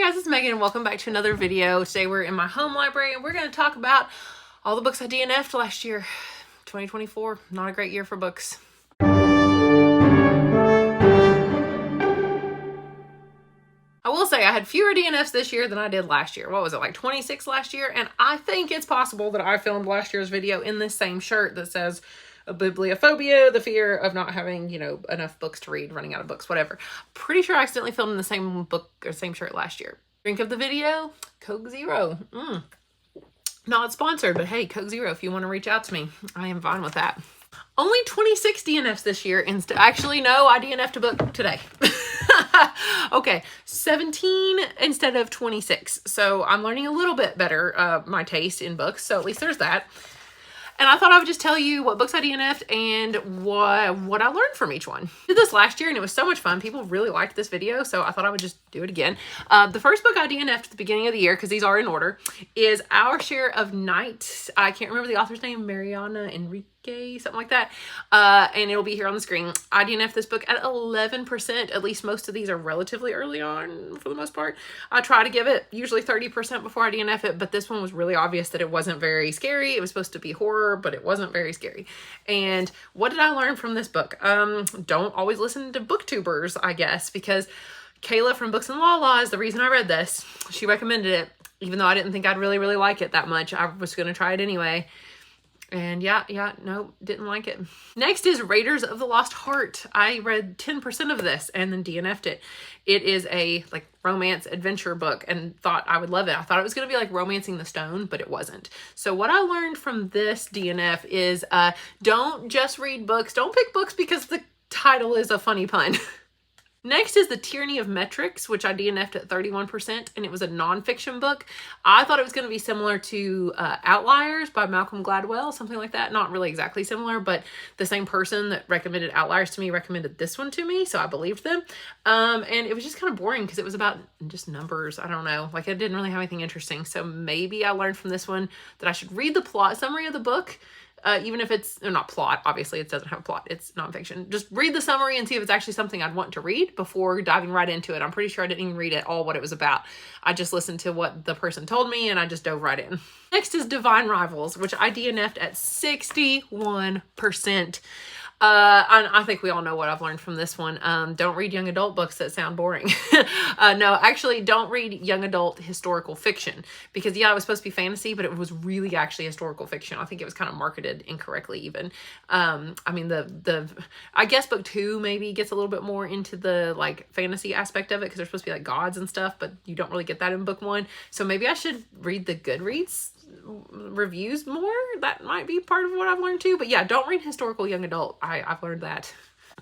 guys, it's Megan and welcome back to another video. Today we're in my home library and we're going to talk about all the books I DNF'd last year. 2024, not a great year for books. I will say I had fewer DNFs this year than I did last year. What was it, like 26 last year? And I think it's possible that I filmed last year's video in this same shirt that says a bibliophobia, the fear of not having, enough books to read, running out of books, whatever. Pretty sure I accidentally filmed in the same book or same shirt last year. Drink of the video, Coke Zero. Not sponsored, but hey, Coke Zero, if you want to reach out to me, I am fine with that. Only 26 DNFs this year. Actually, no, I DNF'd a book today. Okay, 17 instead of 26. So I'm learning a little bit better my taste in books. So at least there's that. And I thought I would just tell you what books I DNF'd and what I learned from each one. I did this last year and it was so much fun. People really liked this video, so I thought I would just do it again. The first book I DNF'd at the beginning of the year, because these are in order, is Our Share of Night. I can't remember the author's name, Mariana Enrique, something like that. And it'll be here on the screen. I DNF'd this book at 11%. At least most of these are relatively early on for the most part. I try to give it usually 30% before I DNF it, but this one was really obvious that it wasn't very scary. It was supposed to be horror, but it wasn't very scary. And what did I learn from this book? Don't always listen to booktubers, I guess, because Kayla from Books and Lala is the reason I read this. She recommended it, even though I didn't think I'd really like it that much. I was going to try it anyway. And no, didn't like it. Next is Raiders of the Lost Heart. I read 10% of this and then DNF'd it. It is a romance adventure book and thought I would love it. I thought it was going to be like Romancing the Stone, but it wasn't. So what I learned from this DNF is don't just read books. Don't pick books because the title is a funny pun. Next is The Tyranny of Metrics, which I DNF'd at 31%, and it was a nonfiction book. I thought it was going to be similar to Outliers by Malcolm Gladwell, something like that. Not really exactly similar, but the same person that recommended Outliers to me recommended this one to me, so I believed them. And it was just kind of boring because it was about just numbers. I don't know. It didn't really have anything interesting. So maybe I learned from this one that I should read the plot summary of the book. Even if it's not plot, obviously it doesn't have a plot, it's nonfiction. Just read the summary and see if it's actually something I'd want to read before diving right into it. I'm pretty sure I didn't even read at all what it was about. I just listened to what the person told me and I just dove right in. Next is Divine Rivals, which I DNF'd at 61%. I think we all know what I've learned from this one. Don't read young adult books that sound boring. No, actually don't read young adult historical fiction because it was supposed to be fantasy, but it was really actually historical fiction. I think it was kind of marketed incorrectly even. I guess book 2 maybe gets a little bit more into the fantasy aspect of it because they're supposed to be gods and stuff, but you don't really get that in book 1. So maybe I should read the Goodreads reviews more. That might be part of what I've learned too, but yeah, don't read historical young adult. I've learned that.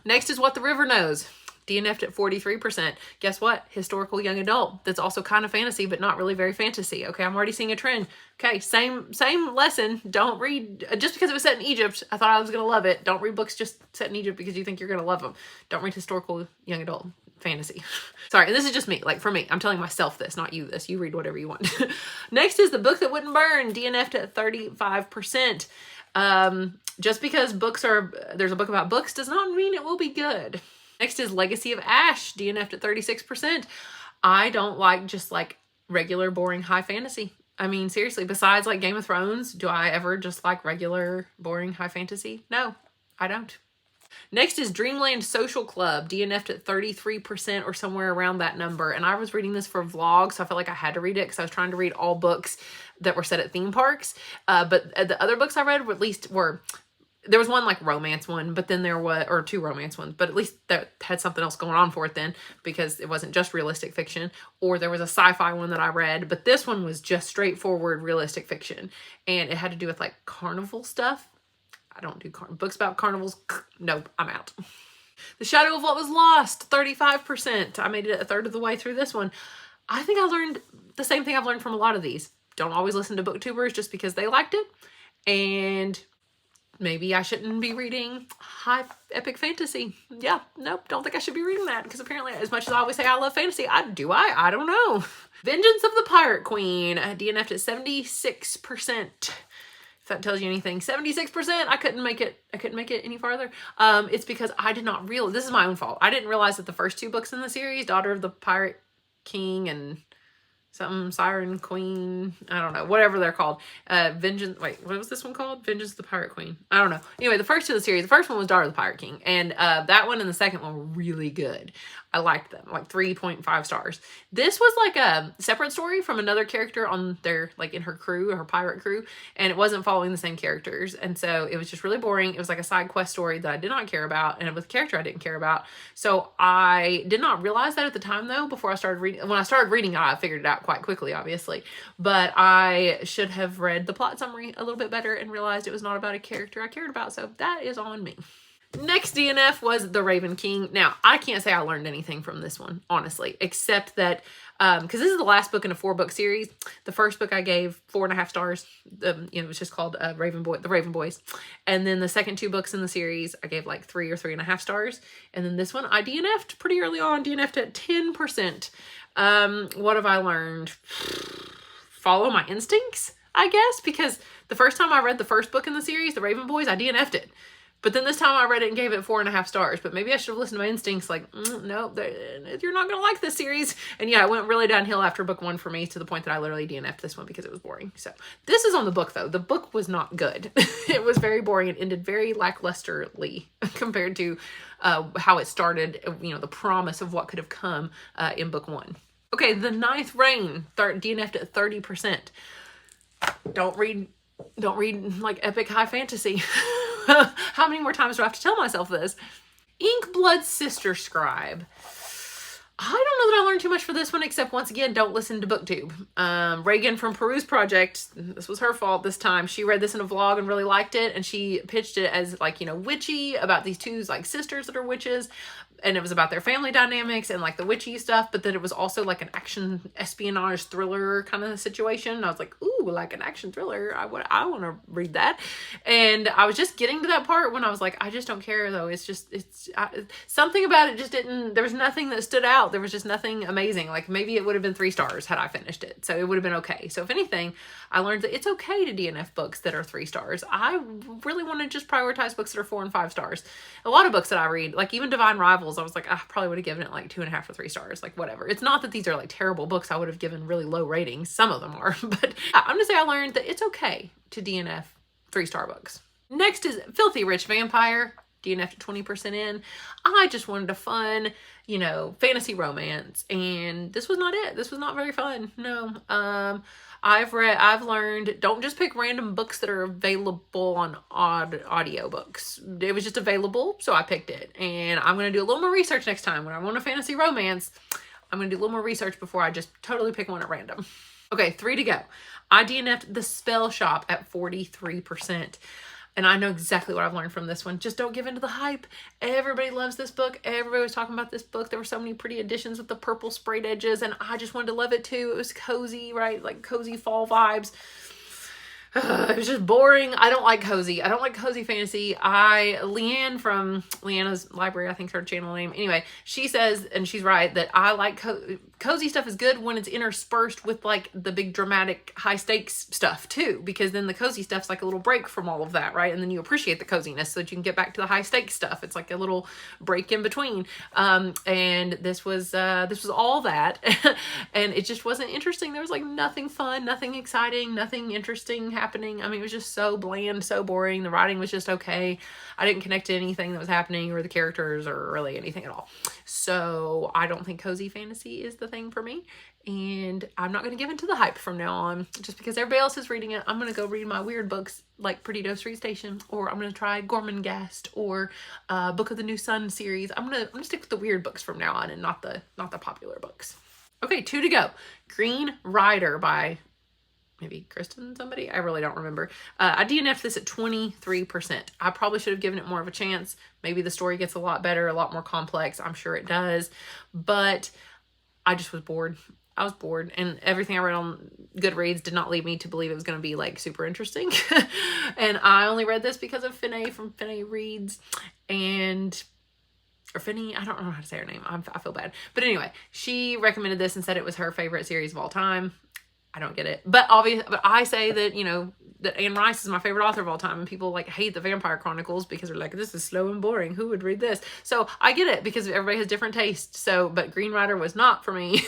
Next is What the River Knows. DNF'd at 43%. Guess what? Historical young adult. That's also kind of fantasy, but not really very fantasy. Okay, I'm already seeing a trend. Okay, same lesson. Don't read, just because it was set in Egypt, I thought I was going to love it. Don't read books just set in Egypt because you think you're going to love them. Don't read historical young adult fantasy. Sorry, and this is just me. For me, I'm telling myself this, not you this. You read whatever you want. Next is The Book That Wouldn't Burn. DNF'd at 35%. Just because there's a book about books does not mean it will be good. Next is Legacy of Ash, DNF'd at 36%. I don't like just regular boring high fantasy. I mean, seriously, besides Game of Thrones, do I ever just like regular boring high fantasy? No, I don't. Next is Dreamland Social Club, DNF'd at 33% or somewhere around that number. And I was reading this for a vlog, so I felt like I had to read it because I was trying to read all books that were set at theme parks. But the other books I read there was one romance one, but then there was, or 2 romance ones, but at least that had something else going on for it then because it wasn't just realistic fiction. Or there was a sci-fi one that I read, but this one was just straightforward realistic fiction. And it had to do with carnival stuff. I don't do books about carnivals. Nope, I'm out. The Shadow of What Was Lost, 35%. I made it a third of the way through this one. I think I learned the same thing I've learned from a lot of these. Don't always listen to booktubers just because they liked it. And maybe I shouldn't be reading high epic fantasy. Yeah, nope, don't think I should be reading that because apparently as much as I always say I love fantasy, I don't know. Vengeance of the Pirate Queen. DNF'd at 76%. If that tells you anything. 76%, I couldn't make it any farther. It's because I did not realize, this is my own fault. I didn't realize that the first 2 books in the series, Daughter of the Pirate King and something Siren Queen, I don't know, whatever they're called. Vengeance, wait, what was this one called? Vengeance of the Pirate Queen. I don't know. Anyway, the first two of the series, the first one was Daughter of the Pirate King, and that one and the second one were really good. I liked them, like 3.5 stars. This was like a separate story from another character on their, like in her crew, her pirate crew, and it wasn't following the same characters, and so it was just really boring. It was like a side quest story that I did not care about, and with a character I didn't care about. So I did not realize that at the time, though, before I started reading. When I started reading, I figured it out quite quickly, obviously, but I should have read the plot summary a little bit better and realized it was not about a character I cared about, so that is on me. Next DNF was The Raven King. Now, I can't say I learned anything from this one, honestly, except that, because this is the last book in a 4-book series. The first book I gave 4.5 stars. It was just called The Raven Boys. And then the second 2 books in the series, I gave like 3 or 3.5 stars. And then this one, I DNF'd pretty early on, DNF'd at 10%. What have I learned? Follow my instincts, I guess, because the first time I read the first book in the series, The Raven Boys, I DNF'd it. But then this time I read it and gave it 4.5 stars. But maybe I should have listened to my instincts like, no, you're not going to like this series. And yeah, it went really downhill after book 1 for me to the point that I literally DNF'd this one because it was boring. So this is on the book, though. The book was not good. It was very boring and ended very lacklusterly compared to how it started, the promise of what could have come in book 1. Okay, The Ninth Reign, DNF'd at 30%. Don't read like epic high fantasy. How many more times do I have to tell myself this? Inkblood's Sister Scribe. I don't know that I learned too much for this one, except once again, don't listen to BookTube. Reagan from Peruse Project, this was her fault this time. She read this in a vlog and really liked it, and she pitched it as like, witchy, about these 2 like sisters that are witches. And it was about their family dynamics and like the witchy stuff, but then it was also like an action espionage thriller kind of situation. And I was like, ooh, like an action thriller. I want to read that. And I was just getting to that part when I was like, I just don't care though. Something about it just didn't, there was nothing that stood out. There was just nothing amazing. Like maybe it would have been 3 stars had I finished it. So it would have been okay. So if anything, I learned that it's okay to DNF books that are 3 stars. I really want to just prioritize books that are 4 and 5 stars. A lot of books that I read, like even Divine Rivals, I was like, I probably would have given it like 2.5 or 3 stars, like whatever. It's not that these are like terrible books. I would have given really low ratings. Some of them are, but I'm gonna say I learned that it's okay to DNF 3-star books. Next is Filthy Rich Vampire, DNF'd 20% in. I just wanted a fun, fantasy romance, and this was not it. This was not very fun. No. I've learned, don't just pick random books that are available on audiobooks. It was just available, so I picked it. And I'm going to do a little more research next time. When I want a fantasy romance, I'm going to do a little more research before I just totally pick one at random. Okay, 3 to go. I DNF'd The Spell Shop at 43%. And I know exactly what I've learned from this one. Just don't give in to the hype. Everybody loves this book. Everybody was talking about this book. There were so many pretty editions with the purple sprayed edges, and I just wanted to love it too. It was cozy, right? Like cozy fall vibes. It was just boring. I don't like cozy. I don't like cozy fantasy. Leanne from Leanna's Library, I think her channel name. Anyway, she says, and she's right, that I like cozy stuff is good when it's interspersed with like the big dramatic high stakes stuff too, because then the cozy stuff's like a little break from all of that, right? And then you appreciate the coziness so that you can get back to the high stakes stuff. It's like a little break in between. And this was all that. And it just wasn't interesting. There was like nothing fun, nothing exciting, nothing interesting happening. I mean, it was just so bland, so boring. The writing was just okay. I didn't connect to anything that was happening or the characters or really anything at all. So I don't think cozy fantasy is the thing for me. And I'm not going to give into the hype from now on. Just because everybody else is reading it, I'm going to go read my weird books like Pretty Doe Street Station, or I'm going to try Gormenghast or Book of the New Sun series. I'm going to stick with the weird books from now on and not the popular books. Okay, 2 to go. Green Rider by maybe Kristen somebody. I really don't remember. I DNF'd this at 23%. I probably should have given it more of a chance. Maybe the story gets a lot better, a lot more complex. I'm sure it does. But I just was bored. I was bored, and everything I read on Goodreads did not lead me to believe it was going to be like super interesting. And I only read this because of Finney from Finney Reads, or Finney, I don't know how to say her name. I feel bad. But anyway, she recommended this and said it was her favorite series of all time. I don't get it. But I say that, that Anne Rice is my favorite author of all time, and people like hate the Vampire Chronicles because they're like, this is slow and boring. Who would read this? So I get it because everybody has different tastes. So, but Green Rider was not for me.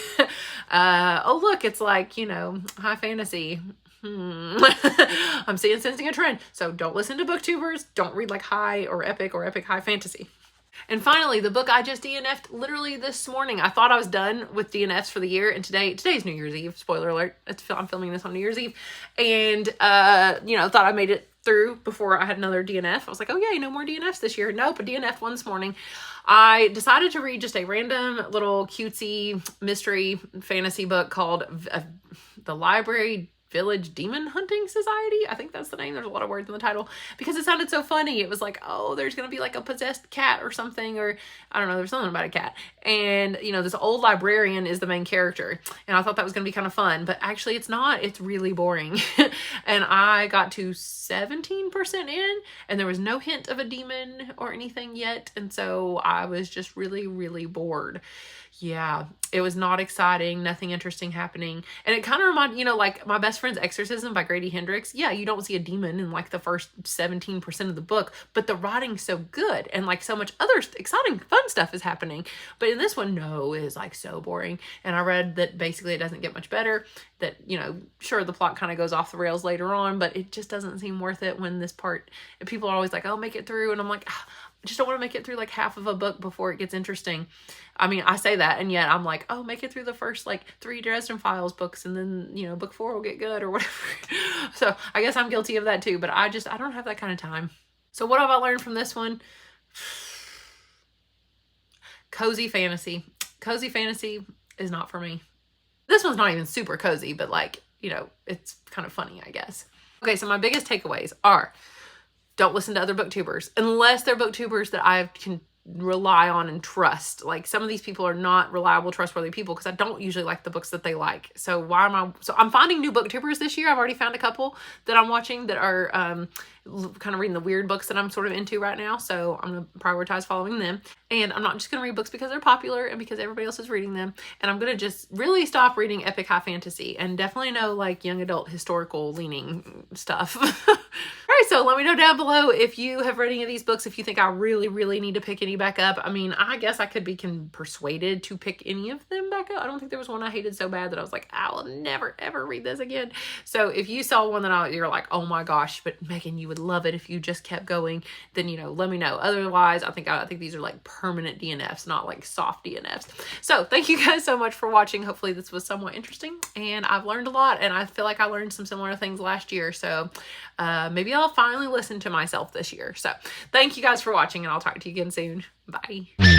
Oh, look, it's like, you know, high fantasy. I'm sensing a trend. So don't listen to booktubers. Don't read like high or epic high fantasy. And finally, the book I just DNF'd literally this morning. I thought I was done with DNFs for the year, and today's New Year's Eve. Spoiler alert. I'm filming this on New Year's Eve. And, you know, thought I made it through before I had another DNF. I was like, oh yay, no more DNFs this year. Nope, a DNF one this morning. I decided to read just a random little cutesy mystery fantasy book called The Library Village Demon Hunting Society. I think that's the name. There's a lot of words in the title because it sounded so funny. It was like, oh, there's going to be like a possessed cat or something, or I don't know, there's something about a cat. And, you know, this old librarian is the main character. And I thought that was going to be kind of fun, but actually it's not. It's really boring. And I got to 17% in and there was no hint of a demon or anything yet. And so I was just really, really bored. Yeah, it was not exciting, nothing interesting happening. And it kind of reminded, you know, like My Best Friend's Exorcism by Grady Hendrix. Yeah, you don't see a demon in like the first 17% of the book, but the writing's so good and like so much other exciting, fun stuff is happening. But in this one, no, it is like so boring. And I read that basically it doesn't get much better, that, you know, sure, the plot kind of goes off the rails later on, but it just doesn't seem worth it when this part, people are always like, oh, make it through. And I'm like, I just don't want to make it through like half of a book before it gets interesting. I mean, I say that, and yet I'm like, oh, make it through the first like 3 Dresden Files books, and then, you know, book 4 will get good or whatever. So I guess I'm guilty of that too, but I don't have that kind of time. So what have I learned from this one? Cozy fantasy. Cozy fantasy is not for me. This one's not even super cozy, but like, you know, it's kind of funny, I guess. Okay, so my biggest takeaways are, don't listen to other booktubers unless they're booktubers that I can rely on and trust. Like some of these people are not reliable, trustworthy people because I don't usually like the books that they like. So I'm finding new booktubers this year. I've already found a couple that I'm watching that are kind of reading the weird books that I'm sort of into right now. So I'm going to prioritize following them. And I'm not just going to read books because they're popular and because everybody else is reading them. And I'm going to just really stop reading epic high fantasy and definitely no like young adult historical leaning stuff. All right, so let me know down below if you have read any of these books, if you think I really, really need to pick any back up. I mean, I guess I could be persuaded to pick any of them back up. I don't think there was one I hated so bad that I was like, I will never, ever read this again. So if you saw one that you're like, oh my gosh, but Megan, you would love it if you just kept going, then, you know, let me know. Otherwise, I think these are like permanent DNFs, not like soft DNFs. So thank you guys so much for watching. Hopefully this was somewhat interesting and I've learned a lot, and I feel like I learned some similar things last year. So maybe I'll finally listen to myself this year. So thank you guys for watching, and I'll talk to you again soon. Bye.